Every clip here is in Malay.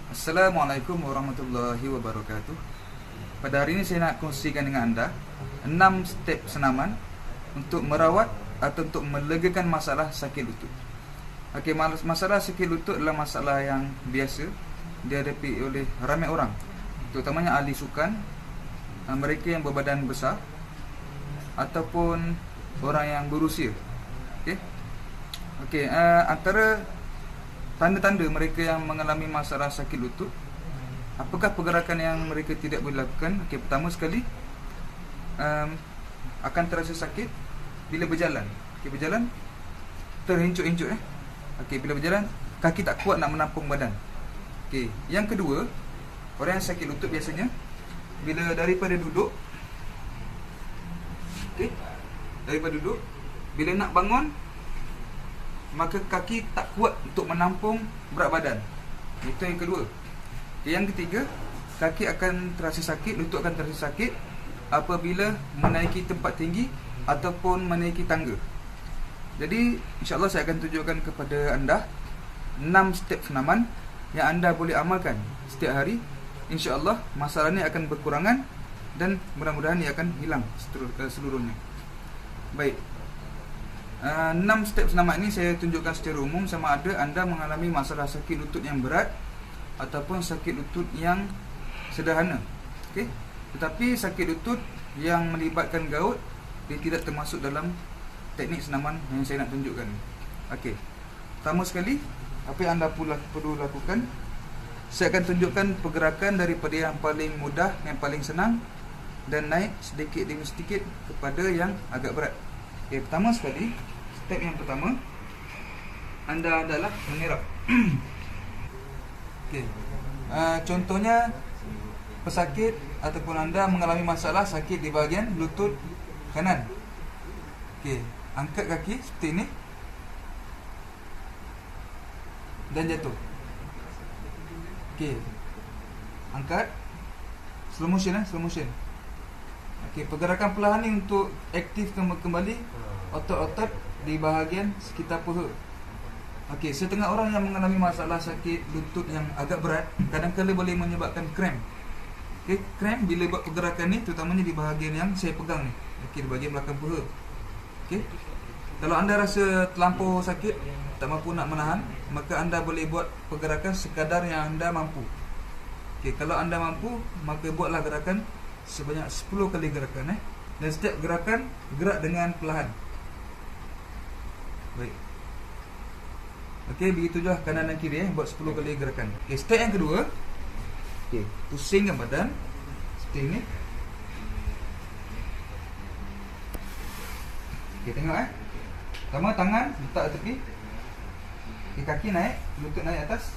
Assalamualaikum warahmatullahi wabarakatuh. Pada hari ini saya nak kongsikan dengan anda 6 step senaman untuk merawat atau untuk melegakan masalah sakit lutut. Okey, masalah sakit lutut adalah masalah yang biasa dihadapi oleh ramai orang, terutamanya ahli sukan, mereka yang berbadan besar ataupun orang yang berusia. Okey, antara tanda-tanda mereka yang mengalami masalah sakit lutut, apakah pergerakan yang mereka tidak boleh lakukan? Okey, pertama sekali, akan terasa sakit bila berjalan. Okey, berjalan terhincuk-hincuk. Okey, bila berjalan kaki tak kuat nak menampung badan. Okey, yang kedua, orang yang sakit lutut biasanya bila daripada duduk, bila nak bangun, maka kaki tak kuat untuk menampung berat badan. Itu yang kedua. Yang ketiga, kaki akan terasa sakit, lutut akan terasa sakit apabila menaiki tempat tinggi ataupun menaiki tangga. Jadi insya-Allah saya akan tunjukkan kepada anda 6 step senaman yang anda boleh amalkan setiap hari. Insya-Allah masalah ni akan berkurangan dan mudah-mudahan ia akan hilang seluruhnya. Baik, 6 step senaman ini saya tunjukkan secara umum, sama ada anda mengalami masalah sakit lutut yang berat ataupun sakit lutut yang sederhana. Okey, tetapi sakit lutut yang melibatkan gaut, dia tidak termasuk dalam teknik senaman yang saya nak tunjukkan. Okey, pertama sekali, apa yang anda perlu lakukan, saya akan tunjukkan pergerakan daripada yang paling mudah, yang paling senang, dan naik sedikit demi sedikit kepada yang agak berat. Okey, pertama sekali, step yang pertama, anda adalah mengerap. Okey, contohnya pesakit ataupun anda mengalami masalah sakit di bahagian lutut kanan. Okey, angkat kaki seperti ini dan jatuh. Okey, angkat, slow motion. Okey, pergerakan perlahan ni untuk aktifkan kembali otot-otot di bahagian sekitar paha. Okey, setengah orang yang mengalami masalah sakit lutut yang agak berat, kadang-kadang boleh menyebabkan cramp. Okey, cramp bila buat pergerakan ni, terutamanya di bahagian yang saya pegang ni. Okey, di bahagian belakang paha. Okey, kalau anda rasa terlampau sakit, tak mampu nak menahan, maka anda boleh buat pergerakan sekadar yang anda mampu. Okey, kalau anda mampu, maka buatlah gerakan sebanyak 10 kali gerakan. Dan setiap gerakan gerak dengan perlahan. Baik. Okey, begitu juga kanan dan kiri, buat 10 kali gerakan. Okey, step yang kedua. Okey, pusingkan badan seperti ini. Okey, tengok pertama tangan letak tepi. Okey, kaki naik, lutut naik atas.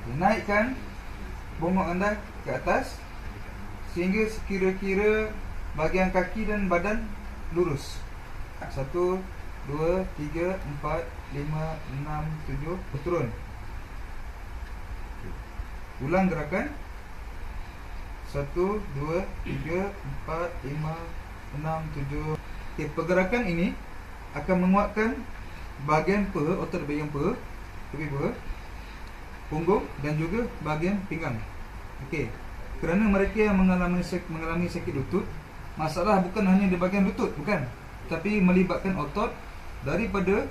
Okey, naikkan bongok anda ke atas sehingga sekira-kira bahagian kaki dan badan lurus. 1, 2, 3, 4, 5, 6, 7, berturun. Ulang gerakan. 1, 2, 3, 4, 5, 6, 7. Okey, pergerakan ini akan menguatkan bahagian paha, otot bahagian paha, tepi paha, punggung dan juga bahagian pinggang. Okey, kerana mereka yang mengalami sakit lutut, masalah bukan hanya di bahagian lutut, bukan, tapi melibatkan otot daripada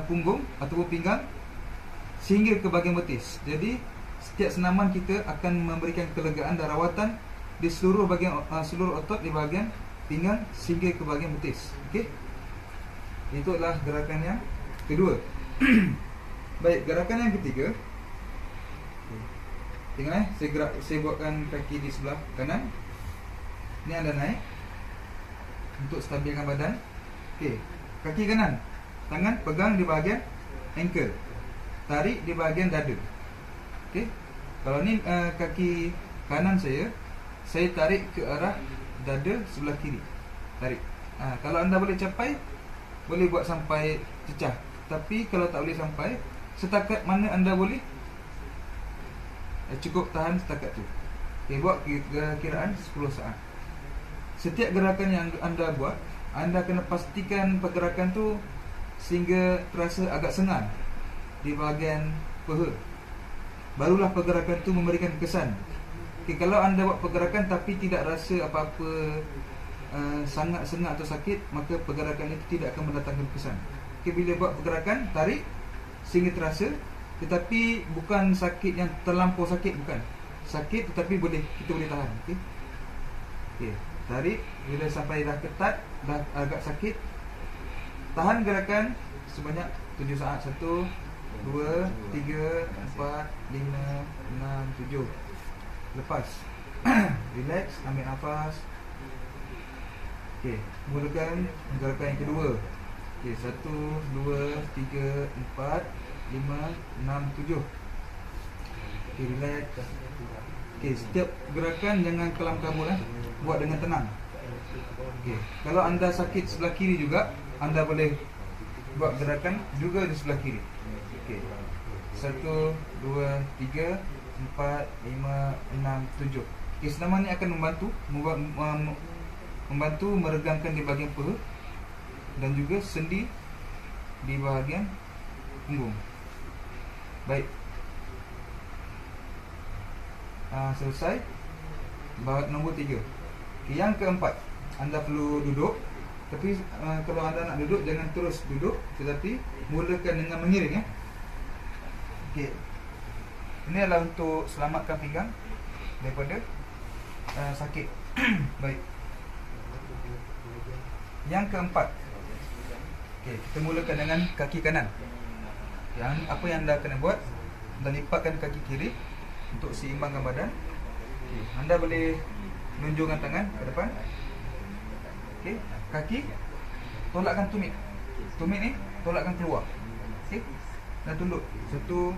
punggung ataupun pinggang sehingga ke bahagian betis. Jadi setiap senaman kita akan memberikan kelegaan dan rawatan di seluruh bahagian seluruh otot di bahagian pinggang sehingga ke bahagian betis. Okey, itu adalah gerakan yang kedua. Baik, gerakan yang ketiga. Tengok saya buatkan kaki di sebelah kanan. Ni anda naik untuk stabilkan badan. Okey, kaki kanan, tangan pegang di bahagian ankle, tarik di bahagian dada. Okey, kalau ni kaki kanan saya tarik ke arah dada sebelah kiri. Tarik. Kalau anda boleh capai, boleh buat sampai cecah. Tapi kalau tak boleh sampai, setakat mana anda boleh, cukup tahan setakat tu. Okay, buat kiraan 10 saat. Setiap gerakan yang anda buat, anda kena pastikan pergerakan tu sehingga terasa agak senang di bahagian paha. Barulah pergerakan itu memberikan kesan. Okay, kalau anda buat pergerakan tapi tidak rasa apa-apa sangat sengat atau sakit, maka pergerakan itu tidak akan mendatangkan kesan. Okay, bila buat pergerakan, tarik sehingga terasa, tetapi bukan sakit yang terlampau sakit, bukan. Sakit tetapi kita boleh tahan. Okay? Okay, tarik, bila sampai dah ketat, dah agak sakit, tahan gerakan sebanyak 7 saat. 1, 2, 3, 4, 5, 6, 7. Lepas. Relax, ambil nafas. Okey, mulakan gerakan yang kedua. Okey, 1, 2, 3, 4, 5, 6, 7. Okey, relax. Okey, setiap gerakan jangan kelam kabut, buat dengan tenang. Okey, kalau anda sakit sebelah kiri juga, anda boleh buat gerakan juga di sebelah kiri. Okey. 1, 2, 3, 4, 5, 6, 7. Okey, senaman ni akan membantu meregangkan di bahagian paha dan juga sendi di bahagian punggung. Baik. Selesai. Nombor 3. Okay, yang keempat, anda perlu duduk. Tapi kalau anda nak duduk, jangan terus duduk, tetapi mulakan dengan mengiring, ya. Okey. Ini adalah untuk selamatkan pinggang daripada sakit. Baik. Yang keempat. Okey, kita mulakan dengan kaki kanan. Yang apa yang anda kena buat, anda lipatkan kaki kiri untuk seimbangkan badan. Okey, anda boleh menunjukkan tangan ke depan. Okey, kaki tolakkan tumit. Tumit ni tolakkan keluar. Okey. Dan tunduk. 1,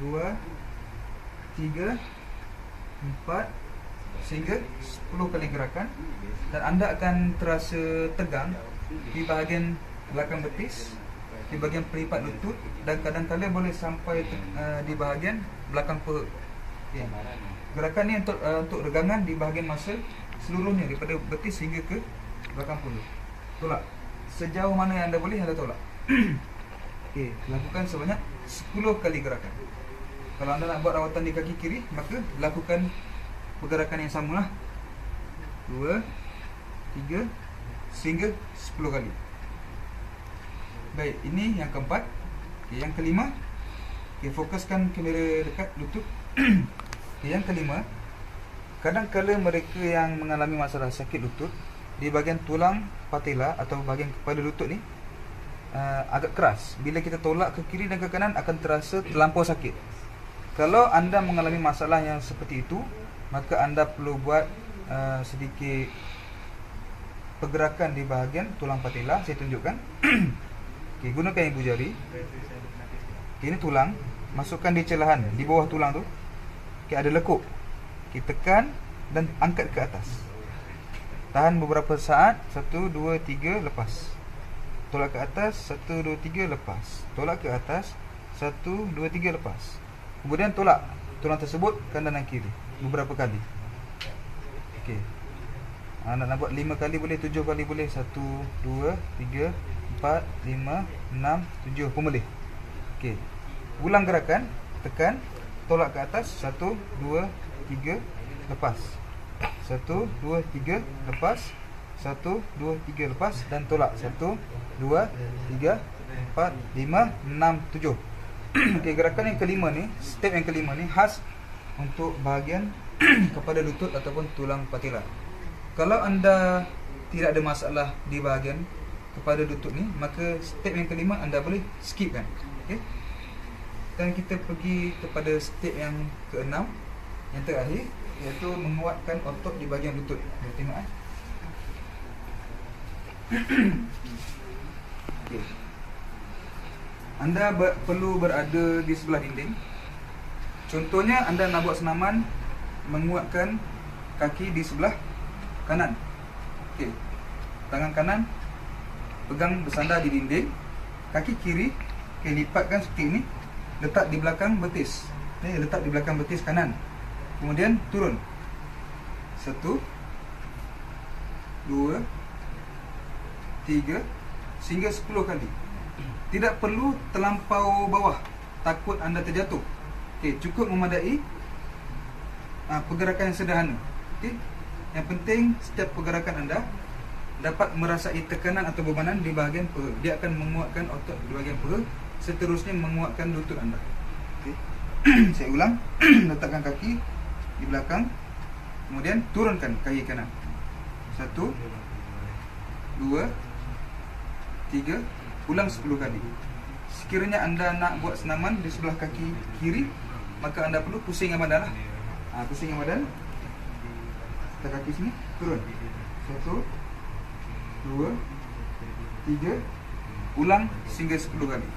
2, 3, 4 sehingga 10 kali gerakan, dan anda akan terasa tegang di bahagian belakang betis, di bahagian peripat lutut, dan kadang-kadang boleh sampai di bahagian belakang paha. Okay. Gerakan ni untuk regangan di bahagian muscle seluruhnya, daripada betis hingga ke belakang paha. Tolak sejauh mana yang anda boleh, anda tolak. Okey, lakukan sebanyak 10 kali gerakan. Kalau anda nak buat rawatan di kaki kiri, maka lakukan pergerakan yang samalah, 2, 3 sehingga 10 kali. Baik, ini yang keempat. Okay, yang kelima. Okay, fokuskan kamera dekat lutut. Okay, yang kelima, kadang-kala mereka yang mengalami masalah sakit lutut di bahagian tulang patella atau bahagian kepala lutut ni agak keras. Bila kita tolak ke kiri dan ke kanan, akan terasa terlampau sakit. Kalau anda mengalami masalah yang seperti itu, maka anda perlu buat sedikit pergerakan di bahagian tulang patella. Saya tunjukkan. Okay, gunakan ibu jari. Okay, ini tulang. Masukkan di celahan di bawah tulang tu. Okay, ada lekuk. Okay, tekan dan angkat ke atas. Tahan beberapa saat. 1, 2, 3, lepas. Tolak ke atas. 1, 2, 3, lepas. Tolak ke atas. 1, 2, 3, lepas. Kemudian tolak tulang tersebut kanan dan kiri beberapa kali. Okey. Nak buat 5 kali boleh, 7 kali boleh. 1, 2, 3, 4, 5, 6, 7 pun boleh. Okey. Ulang gerakan, tekan, tolak ke atas. 1, 2, 3, lepas. 1, 2, 3, lepas. 1, 2, 3, lepas. Dan tolak. 1, 2, 3, 4, 5, 6, 7. Okay, gerakan yang kelima ni, step yang kelima ni khas untuk bahagian kepala lutut ataupun tulang patella. Kalau anda tidak ada masalah di bahagian kepala lutut ni, maka step yang kelima anda boleh skip kan. Okay? Dan kita pergi kepada step yang keenam, yang terakhir, iaitu menguatkan otot di bahagian lutut. Kita tengok okay. Anda perlu berada di sebelah dinding. Contohnya anda nak buat senaman menguatkan kaki di sebelah kanan. Okey. Tangan kanan pegang bersandar di dinding, kaki kiri lipatkan seperti ini, letak di belakang betis. Letak di belakang betis kanan. Kemudian turun. 1, 2, 3 sehingga 10 kali. Tidak perlu terlampau bawah. takut anda terjatuh. Okey, cukup memadai pergerakan yang sederhana. Okey. Yang penting setiap pergerakan anda dapat merasai tekanan atau bebanan di bahagian perut. Dia akan menguatkan otot di bahagian perut, seterusnya menguatkan lutut anda. Okey. Saya ulang. Letakkan kaki di belakang, kemudian turunkan kaki kanan. 1 2 3, ulang 10 kali. Sekiranya anda nak buat senaman di sebelah kaki kiri, maka anda perlu pusingkan badan lah. Pusingkan badan. Letak kaki sini, turun. 1 2 3, ulang sehingga 10 kali.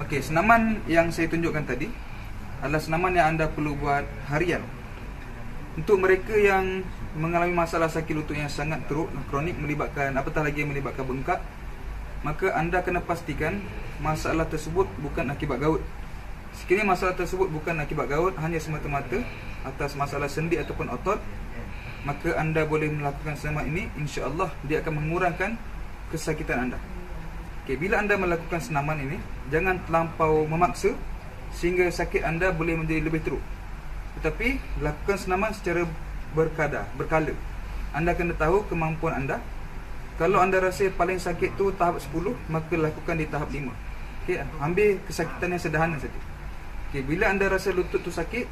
Okey, senaman yang saya tunjukkan tadi adalah senaman yang anda perlu buat harian. Untuk mereka yang mengalami masalah sakit lutut yang sangat teruk, kronik, melibatkan apatah lagi yang melibatkan bengkak, maka anda kena pastikan masalah tersebut bukan akibat gaut. Sekiranya masalah tersebut bukan akibat gaut, hanya semata-mata atas masalah sendi ataupun otot, maka anda boleh melakukan senaman ini. InsyaAllah dia akan mengurangkan kesakitan anda. Okey, bila anda melakukan senaman ini, jangan terlampau memaksa sehingga sakit anda boleh menjadi lebih teruk. Tetapi lakukan senaman secara berkala. Anda kena tahu kemampuan anda. Kalau anda rasa paling sakit tu tahap 10, maka lakukan di tahap 5. Okey, ambil kesakitan yang sederhana saja. Okey, bila anda rasa lutut tu sakit,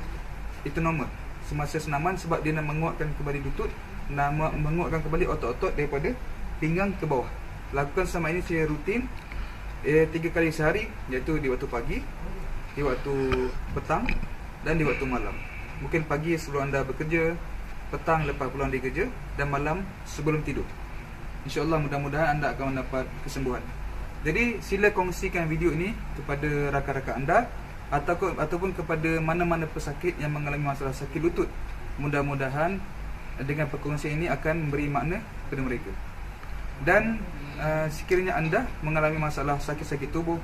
itu normal semasa senaman, sebab dia nak menguatkan kembali lutut, nak menguatkan kembali otot-otot daripada pinggang ke bawah. Lakukan senaman ini secara rutin 3 kali sehari, iaitu di waktu pagi, di waktu petang dan di waktu malam. Mungkin pagi sebelum anda bekerja, petang lepas pulang dari kerja, dan malam sebelum tidur. InsyaAllah mudah-mudahan anda akan mendapat kesembuhan. Jadi sila kongsikan video ini kepada rakan-rakan anda ataupun kepada mana-mana pesakit yang mengalami masalah sakit lutut. Mudah-mudahan dengan perkongsian ini akan memberi makna kepada mereka. Dan sekiranya anda mengalami masalah sakit-sakit tubuh,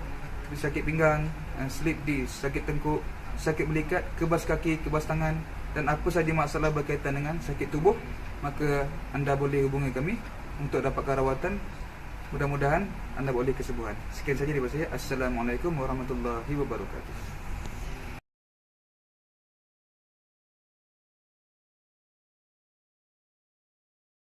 sakit pinggang, slip disc, sakit tengkuk, sakit belikat, kebas kaki, kebas tangan, dan apa sahaja masalah berkaitan dengan sakit tubuh, maka anda boleh hubungi kami untuk dapatkan rawatan. Mudah-mudahan anda boleh kesembuhan. Sekian saja daripada saya. Assalamualaikum warahmatullahi wabarakatuh.